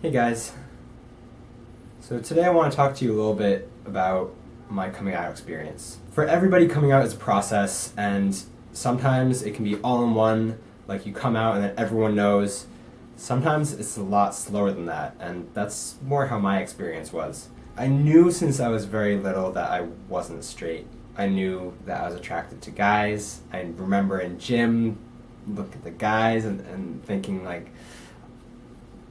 Hey guys. So today I want to talk to you a little bit about my coming out experience. For everybody, coming out is a process, and sometimes it can be all in one, like you come out and then everyone knows. Sometimes it's a lot slower than that, and that's more how my experience was. I knew since I was very little that I wasn't straight. I knew that I was attracted to guys. I remember in gym, look at the guys and thinking like,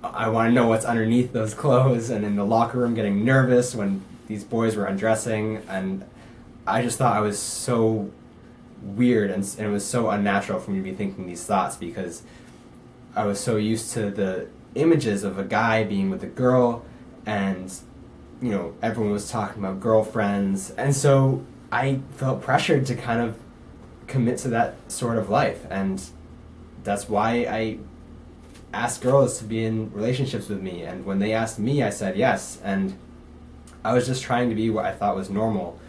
I want to know what's underneath those clothes, and in the locker room getting nervous when these boys were undressing, and I just thought I was so weird, and it was so unnatural for me to be thinking these thoughts because I was so used to the images of a guy being with a girl, and everyone was talking about girlfriends, and so I felt pressured to kind of commit to that sort of life, and that's why I asked girls to be in relationships with me, and when they asked me I said yes, and I was just trying to be what I thought was normal.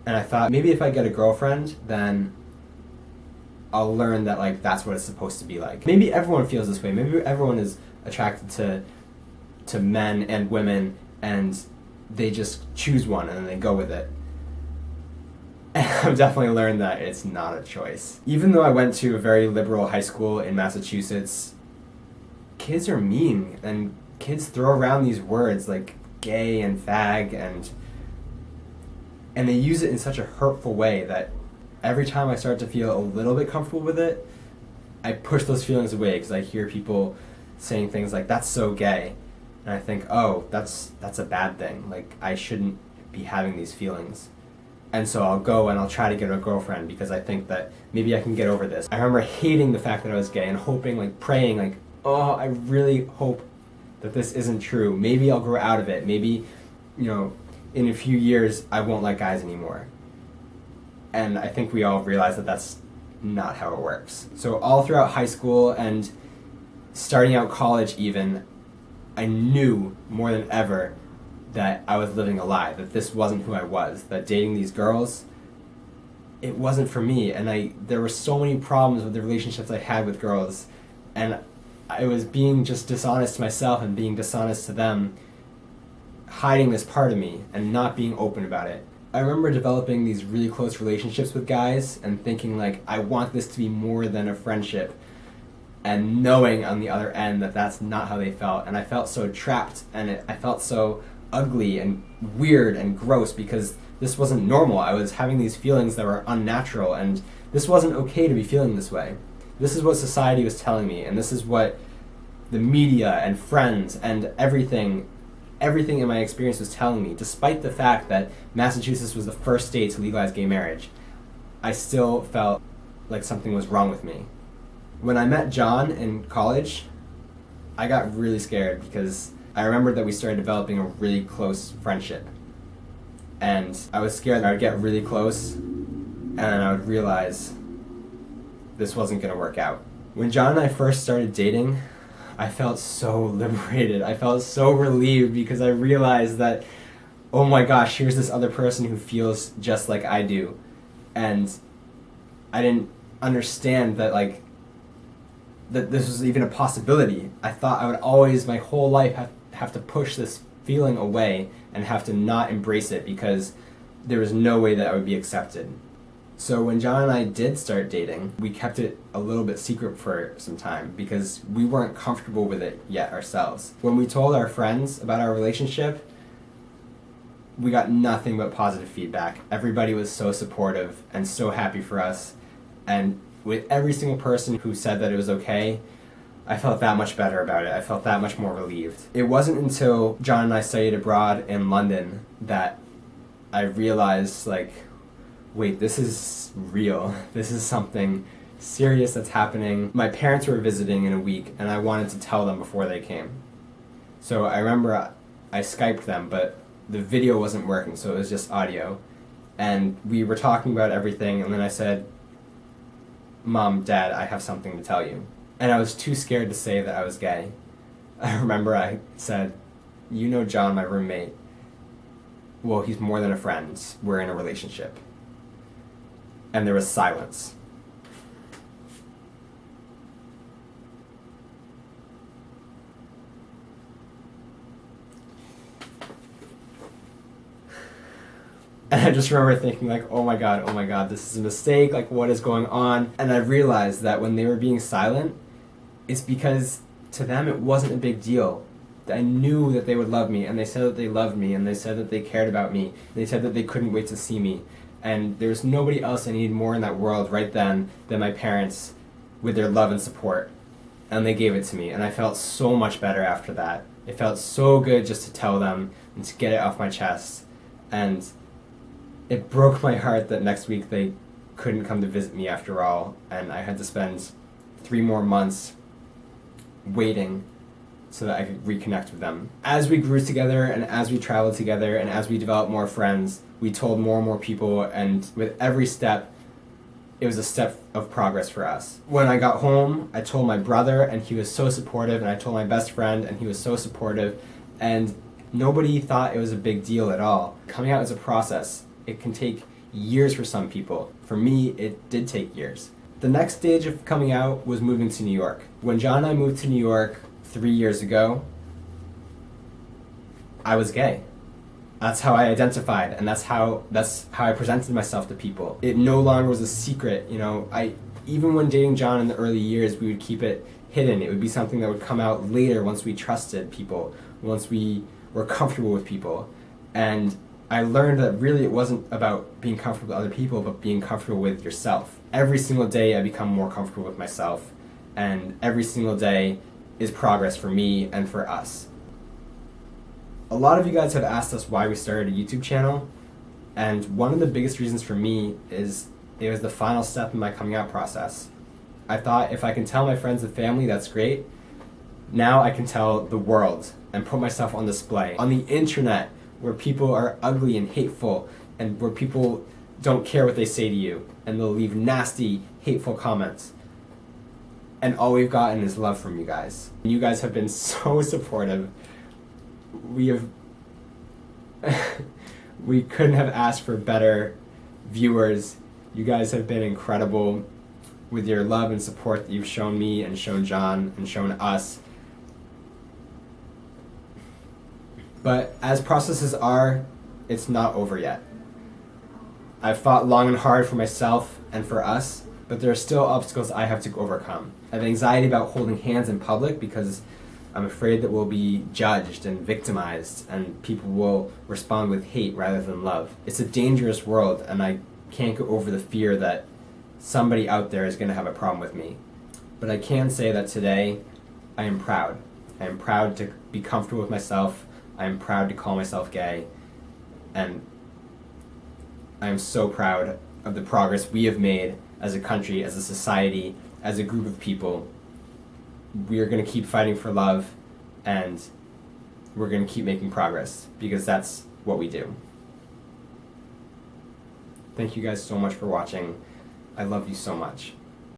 And I thought maybe if I get a girlfriend, then I'll learn that like that's what it's supposed to be like. Maybe everyone feels this way. Maybe everyone is attracted to men and women, and they just choose one and then they go with it. And I've definitely learned that it's not a choice. Even though I went to a very liberal high school in Massachusetts, kids are mean, and kids throw around these words like gay and fag, and they use it in such a hurtful way that every time I start to feel a little bit comfortable with it, I push those feelings away because I hear people saying things like that's so gay, and I think, oh, that's a bad thing, like I shouldn't be having these feelings. And so I'll go and I'll try to get a girlfriend because I think that maybe I can get over this. I remember hating the fact that I was gay and hoping, like praying, like, oh, I really hope that this isn't true. Maybe I'll grow out of it. Maybe, in a few years, I won't like guys anymore. And I think we all realize that that's not how it works. So all throughout high school and starting out college even, I knew more than ever that I was living a lie, that this wasn't who I was, that dating these girls, it wasn't for me. And there were so many problems with the relationships I had with girls, and I was being just dishonest to myself and being dishonest to them, hiding this part of me and not being open about it. I remember developing these really close relationships with guys and thinking like, I want this to be more than a friendship, and knowing on the other end that that's not how they felt. And I felt so trapped, and I felt so ugly and weird and gross because this wasn't normal. I was having these feelings that were unnatural, and this wasn't okay to be feeling this way. This is what society was telling me, and this is what the media and friends and everything in my experience was telling me. Despite the fact that Massachusetts was the first state to legalize gay marriage, I still felt like something was wrong with me. When I met John in college, I got really scared because I remembered that we started developing a really close friendship. And I was scared that I would get really close and I would realize this wasn't going to work out. When John and I first started dating, I felt so liberated. I felt so relieved because I realized that, oh my gosh, here's this other person who feels just like I do. And I didn't understand that that this was even a possibility. I thought I would always, my whole life, have to push this feeling away and have to not embrace it because there was no way that I would be accepted. So when John and I did start dating, we kept it a little bit secret for some time because we weren't comfortable with it yet ourselves. When we told our friends about our relationship, we got nothing but positive feedback. Everybody was so supportive and so happy for us. And with every single person who said that it was okay, I felt that much better about it. I felt that much more relieved. It wasn't until John and I studied abroad in London that I realized, wait, this is real. This is something serious that's happening. My parents were visiting in a week, and I wanted to tell them before they came. So I remember I Skyped them, but the video wasn't working, so it was just audio. And we were talking about everything, and then I said, Mom, Dad, I have something to tell you. And I was too scared to say that I was gay. I remember I said, you know John, my roommate, well, he's more than a friend. We're in a relationship. And there was silence. And I just remember thinking like, oh my god, this is a mistake, like what is going on? And I realized that when they were being silent, it's because to them it wasn't a big deal. I knew that they would love me, and they said that they loved me, and they said that they cared about me, and they said that they couldn't wait to see me. And there's nobody else I needed more in that world right then than my parents with their love and support. And they gave it to me, and I felt so much better after that. It felt so good just to tell them and to get it off my chest. And it broke my heart that next week they couldn't come to visit me after all, and I had to spend 3 more months waiting so that I could reconnect with them. As we grew together, and as we traveled together, and as we developed more friends, we told more and more people, and with every step, it was a step of progress for us. When I got home, I told my brother, and he was so supportive, and I told my best friend, and he was so supportive, and nobody thought it was a big deal at all. Coming out is a process. It can take years for some people. For me, it did take years. The next stage of coming out was moving to New York. When John and I moved to New York 3 years ago, I was gay. That's how I identified, and that's how I presented myself to people. It no longer was a secret, you know. Even when dating John in the early years, we would keep it hidden. It would be something that would come out later once we trusted people, once we were comfortable with people. And I learned that really it wasn't about being comfortable with other people, but being comfortable with yourself. Every single day I become more comfortable with myself, and every single day is progress for me and for us. A lot of you guys have asked us why we started a YouTube channel, and one of the biggest reasons for me is it was the final step in my coming out process. I thought if I can tell my friends and family, that's great. Now I can tell the world and put myself on display. On the internet, where people are ugly and hateful, and where people don't care what they say to you, and they'll leave nasty, hateful comments. And all we've gotten is love from you guys. You guys have been so supportive. We couldn't have asked for better viewers. You guys have been incredible with your love and support that you've shown me and shown John and shown us. But as processes are, it's not over yet. I've fought long and hard for myself and for us, but there are still obstacles I have to overcome. I have anxiety about holding hands in public because I'm afraid that we'll be judged and victimized, and people will respond with hate rather than love. It's a dangerous world, and I can't go over the fear that somebody out there is going to have a problem with me. But I can say that today, I am proud. I am proud to be comfortable with myself. I am proud to call myself gay. And I am so proud of the progress we have made as a country, as a society, as a group of people. We are going to keep fighting for love, and we're going to keep making progress, because that's what we do. Thank you guys so much for watching. I love you so much.